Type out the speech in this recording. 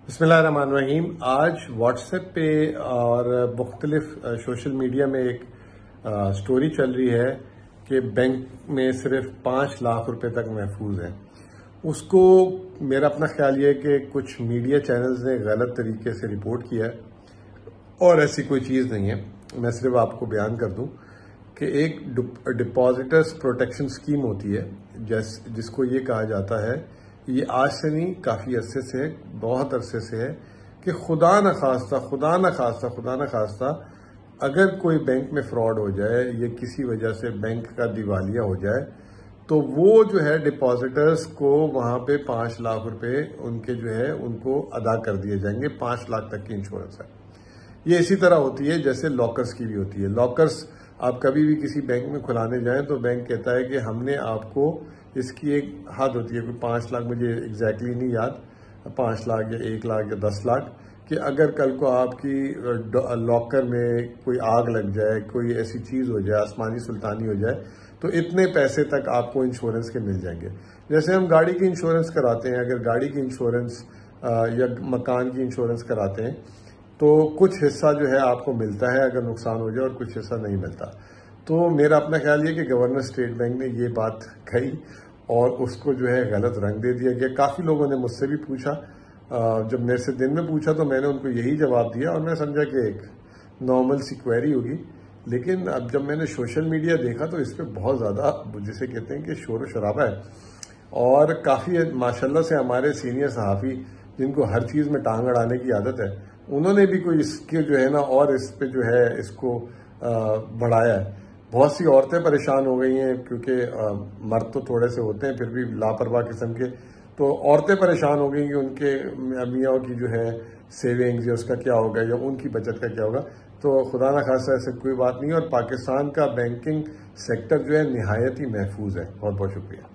بسم اللہ الرحمن الرحیم۔ آج واٹس ایپ پہ اور مختلف سوشل میڈیا میں ایک سٹوری چل رہی ہے کہ بینک میں صرف 5 لاکھ روپے تک محفوظ ہیں۔ اس کو میرا اپنا خیال یہ ہے کہ کچھ میڈیا چینلز نے غلط طریقے سے رپورٹ کیا ہے اور ایسی کوئی چیز نہیں ہے۔ میں صرف آپ کو بیان کر دوں کہ ایک ڈپازٹرز پروٹیکشن اسکیم ہوتی ہے جس کو یہ کہا جاتا ہے، یہ آج سے نہیں کافی عرصے سے، بہت عرصے سے ہے کہ خدا نخواستہ اگر کوئی بینک میں فراڈ ہو جائے یا کسی وجہ سے بینک کا دیوالیہ ہو جائے تو وہ جو ہے ڈپازٹرز کو وہاں پہ 5 لاکھ روپے ان کو ادا کر دیے جائیں گے۔ 5 لاکھ تک کی انشورنس ہے۔ یہ اسی طرح ہوتی ہے جیسے لاکرز کی بھی ہوتی ہے۔ لاکرز آپ کبھی بھی کسی بینک میں کھلانے جائیں تو بینک کہتا ہے کہ ہم نے آپ کو، اس کی ایک حد ہوتی ہے، کوئی 5 لاکھ، مجھے ایگزیکٹلی نہیں یاد، 5 لاکھ یا 1 لاکھ یا 10 لاکھ، کہ اگر کل کو آپ کی لاکر میں کوئی آگ لگ جائے، کوئی ایسی چیز ہو جائے، آسمانی سلطانی ہو جائے، تو اتنے پیسے تک آپ کو انشورنس کے مل جائیں گے۔ جیسے ہم گاڑی کی انشورنس کراتے ہیں، اگر گاڑی کی انشورنس یا مکان کی انشورنس کراتے ہیں تو کچھ حصہ جو ہے آپ کو ملتا ہے اگر نقصان ہو جائے، اور کچھ حصہ نہیں ملتا۔ تو میرا اپنا خیال یہ کہ گورنر اسٹیٹ بینک نے یہ بات کہی اور اس کو جو ہے غلط رنگ دے دیا گیا۔ کافی لوگوں نے مجھ سے بھی پوچھا، جب میرے سے دن میں پوچھا تو میں نے ان کو یہی جواب دیا اور میں سمجھا کہ ایک نارمل سی کوئری ہوگی، لیکن اب جب میں نے سوشل میڈیا دیکھا تو اس پہ بہت زیادہ، جسے کہتے ہیں کہ شور و شرابہ ہے، اور کافی ماشاءاللہ سے ہمارے سینئر صحافی جن کو ہر چیز میں ٹانگ اڑانے کی عادت ہے، انہوں نے بھی کوئی اس کے جو ہے نا اور اس پہ جو ہے اس کو بڑھایا ہے۔ بہت سی عورتیں پریشان ہو گئی ہیں کیونکہ مرد تو تھوڑے سے ہوتے ہیں پھر بھی لاپرواہ قسم کے، تو عورتیں پریشان ہو گئی کہ ان کے میاں کی جو ہے سیونگز یا اس کا کیا ہوگا یا ان کی بچت کا کیا ہوگا۔ تو خدا نخواستہ ایسے کوئی بات نہیں ہے، اور پاکستان کا بینکنگ سیکٹر جو ہے نہایت ہی محفوظ ہے۔ بہت بہت شکریہ۔